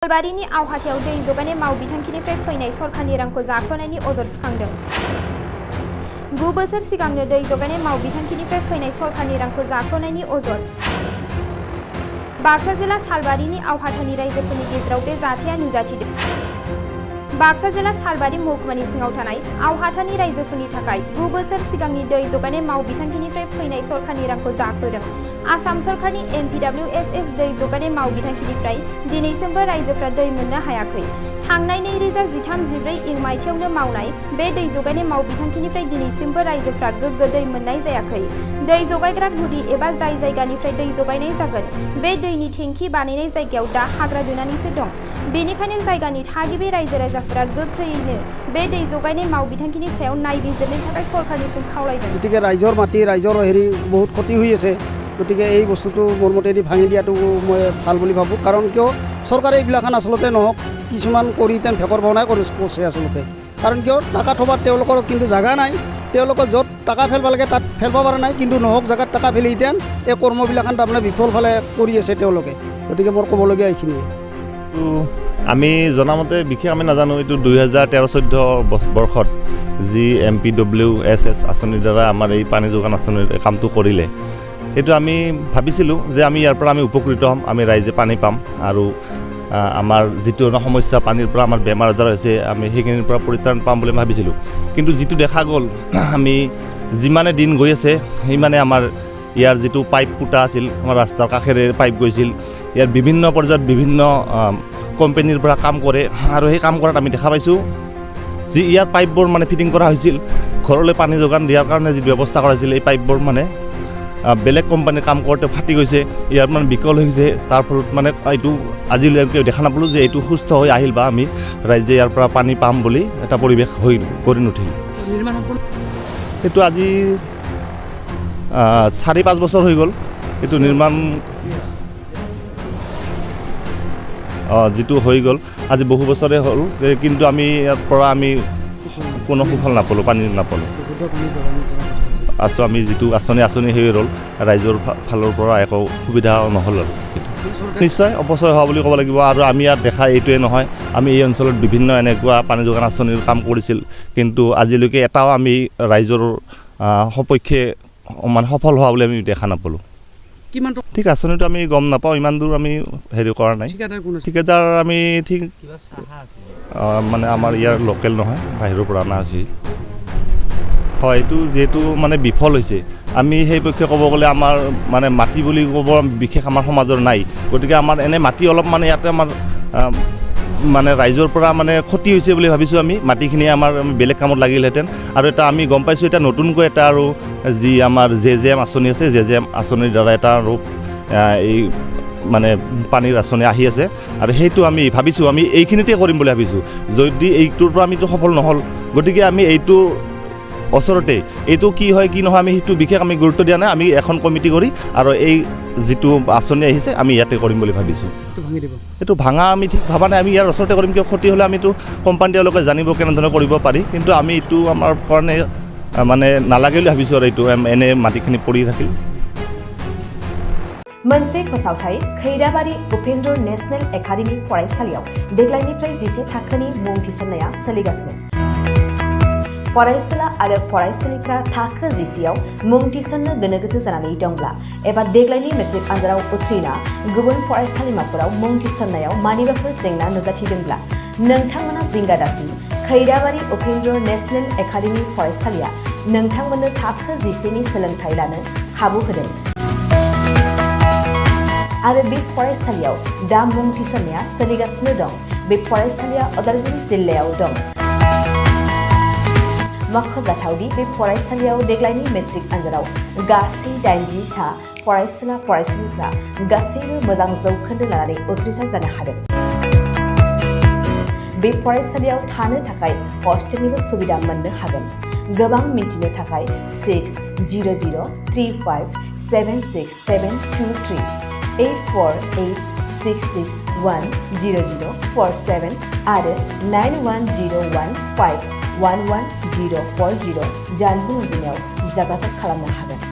सालबारिनि आवहाथायाव दै जगायनाय मावबिथांखिनिफ्राय फैनाय सरकारनि रांखौ जाख्ल'नायनि अजद सिखांदों। 9 बोसोर सिगांनो दै जगायनाय मावबिथांखिनिफ्राय फैनाय सरकारनि रांखौ जाख्ल'नायनि अजद। बाक्सा जिल्ला सालबारिनि आवहाथानि रायजोफोरनि गेजेराव बे जाथाया नुजाथिदों। बाक्सा जिल्ला सालबारि महकुमानि सिङाव थानाय आवहाथानि रायजोफोरनि थाखाय 9 बोसोर सिगांनि दै जगायनाय मावबिथांखिनिफ्राय फैनाय सरकारनि रांखौ जाख्ल'दों। आसाम सरकारनि NPWSS दै जगायनाय मावबिथांखिनिफ्राय दिनैसिमबो रायजोफ्रा दै मोननो हायाखै। थांनाय 2013-14 मायथाइयावनो मावनाय बे दै जगायनाय मावबिथांखिनिफ्राय दिनैसिमबो रायजोफ्रा गोग्गो दै मोननाय जायाखै। दै जगायग्रा गुदि एबा जाय जायगानिफ्राय दै जगायनाय जागोन बे दैनि टेंकि बानायनाय जायगायाव दा हाग्रा दुनानैसो दं। बेनिखायनो जायगानि थागिबि रायजो राजाफोरा गोख्रैयैनो बे दै जगायनाय मावबिथांखिनि सायाव नायबिजिरनो थाखाय सरकारनिसिम खावलायदों। गतिके राइजर माटी राइजर बहुत क्षति হৈ আছে। গতিকে এই বস্তুটো মোৰ মতেদি ভাঙি দিয়াটো মই ভাল বুলি ভাবোঁ। কাৰণ কিয় চৰকাৰে এইবিলাখান আচলতে নহওক কিছুমান কৰি তেন ফেকৰ ভাওনাই কৰিছে আচলতে। কাৰণ কিয় টাকা থবাৰ তেওঁলোকৰ কিন্তু জাগা নাই। তেওঁলোকৰ য'ত টাকা ফেলব লাগে তাত ফেলব পৰা নাই, কিন্তু নহওক জাগাত টাকা ফেলি তেন এই কৰ্মবিলাখান তাৰমানে বিফল ফালে কৰি আছে তেওঁলোকে। গতিকে মোৰ ক'বলগীয়া এইখিনিয়ে। আমি জনামতে বিশেষ আমি নাজানো, এইটো 2013-14 বৰ্ষত যি NPWSS আঁচনিৰ দ্বাৰা আমাৰ এই পানী যোগান আঁচনিৰ কামটো কৰিলে, এইটো আমি ভাবিছিলোঁ যে আমি ইয়াৰ পৰা আমি উপকৃত হ'ম, আমি ৰাইজে পানী পাম আৰু আমাৰ যিটো সমস্যা পানীৰ পৰা আমাৰ বেমাৰ আজাৰ হৈছে আমি সেইখিনিৰ পৰা পৰিত্ৰাণ পাম বুলি ভাবিছিলোঁ। কিন্তু যিটো দেখা গ'ল, আমি যিমানে দিন গৈ আছে সিমানে আমাৰ ইয়াৰ যিটো পাইপ পুতা আছিল, আমাৰ ৰাস্তাৰ কাষেৰে পাইপ গৈছিল, ইয়াৰ বিভিন্ন পৰ্যায়ত বিভিন্ন কোম্পানীৰ পৰা কাম কৰে আৰু সেই কাম কৰাত আমি দেখা পাইছোঁ যি ইয়াৰ পাইপবোৰ মানে ফিটিং কৰা হৈছিল ঘৰলৈ পানী যোগান দিয়াৰ কাৰণে যি ব্যৱস্থা কৰা হৈছিল, এই পাইপবোৰ মানে বেলেগ কোম্পানীৰ কাম কৰোঁতে ফাটি গৈছে, ইয়াৰ মানে বিকল হৈ গৈছে। তাৰ ফলত মানে এইটো আজিলৈকে দেখা নাপালোঁ যে এইটো সুস্থ হৈ আহিল বা আমি ৰাইজে ইয়াৰ পৰা পানী পাম বুলি এটা পৰিৱেশ হৈ কৰি নুঠিল। সেইটো আজি 4-5 বছৰ হৈ গ'ল এইটো নিৰ্মাণ যিটো হৈ গ'ল আজি বহু বছৰে হ'ল, কিন্তু আমি ইয়াৰ পৰা আমি কোনো সুফল নাপালোঁ, পানী নাপালোঁ। আমি যিটো আঁচনি হৈ ৰ'ল ৰাইজৰ ফালৰ পৰা একো সুবিধা নহ'ল আৰু নিশ্চয় অপচয় হোৱা বুলি ক'ব লাগিব। আৰু আমি ইয়াত দেখা এইটোৱে নহয়, আমি এই অঞ্চলত বিভিন্ন এনেকুৱা পানী যোগান আঁচনিৰ কাম কৰিছিল, কিন্তু আজিলৈকে এটাও আমি ৰাইজৰ সপক্ষে মানে সফল হোৱা বুলি আমি দেখা নাপালোঁ। ঠিক আঁচনিটো আমি গম নাপাওঁ, ইমান দূৰ আমি হেৰি কৰা নাই। ঠিকাদাৰ আমি ঠিক মানে আমাৰ ইয়াৰ লোকেল নহয়, বাহিৰৰ পৰা অনা হৈছে। হয়, এইটো যিহেতু মানে বিফল হৈছে, আমি সেই পক্ষে ক'ব গ'লে আমাৰ মানে মাটি বুলি ক'ব বিশেষ আমাৰ সমাজৰ নাই। গতিকে আমাৰ এনে মাটি অলপ মানে ইয়াতে আমাৰ মানে ৰাইজৰ পৰা মানে ক্ষতি হৈছে বুলি ভাবিছোঁ আমি। মাটিখিনি আমাৰ বেলেগ কামত লাগিলহেঁতেন। আৰু এটা আমি গম পাইছোঁ এটা নতুনকৈ এটা আৰু যি আমাৰ JJM আঁচনি আছে, JJM আঁচনিৰ দ্বাৰা এটা আৰু এই মানে পানীৰ আঁচনি আহি আছে আৰু সেইটো আমি ভাবিছোঁ আমি এইখিনিতে কৰিম বুলি ভাবিছোঁ। যদি এইটোৰ পৰা আমিতো সফল নহ'ল, গতিকে আমি এইটো ওচৰতে এইটো কি হয় কি নহয় আমি সেইটো বিশেষ আমি গুৰুত্ব দিয়া নাই। আমি এখন কমিটি কৰি আৰু এই যিটো আঁচনি আহিছে আমি ইয়াতে কৰিম বুলি ভাবিছোঁ। এইটো ভাঙা আমি ঠিক ভবা নাই, আমি ইয়াৰ ওচৰতে কৰিম। কিয় ক্ষতি হ'লে আমিতো কোম্পানী তেওঁলোকে জানিব কেনেধৰণে কৰিব পাৰি, কিন্তু আমি এইটো আমাৰ কাৰণে মানে নালাগে বুলি ভাবিছোঁ আৰু এইটো এনে মাটিখিনি পৰি থাকিল। मोनसे फोसावथाय खैराबारि उपेन्द्र नेशनेल एकाडेमी फरायसालियाव देग्लायनिफ्राय 10 थाखोनि मुं थिसननाया सोलिगासिनो। फरायसुला आरो फरायसुलिफ्रा थाखो 10आव मुं थिसननो गोनो गोथो जानानै दंब्ला एबा देग्लायनि मेट्रिक आनजादाव उथ्रिना गुबुन फरायसालिमाफोराव मुं थिसननायाव मानिबाफोर जेंना नुजाथिदोंब्ला नोंथांमोना जिंगा दासि। खैराबारि उपेन्द्र नेशनेल एकाडेमी फरायसालिया नोंथांमोननो थाखो 10नि सोलोंथाय लानो खाबु होदों आरो बे फरायसालियाव दा मुं थिसननाया सोलिगासिनो दं। बे फरायसालिया उदालगुरि जिल्लायाव दं। मख'जाथावदि बे फरायसालियाव देग्लायनि मेट्रिक आनजादाव गासै 80 सा फरायसुला फरायसुलिफ्रा गासैबो मोजां जौखोन्दो लानानै उथ्रिसार जानो हादों। बे फरायसालियाव थानो थाखाय हस्टेलनिबो सुबिदा मोननो हागोन। गोबां मिन्थिनो थाखाय 600035767223 8486610047 आरो 9101511040 जानबुं अनजिमायाव जगाजग खालामनो हागोन।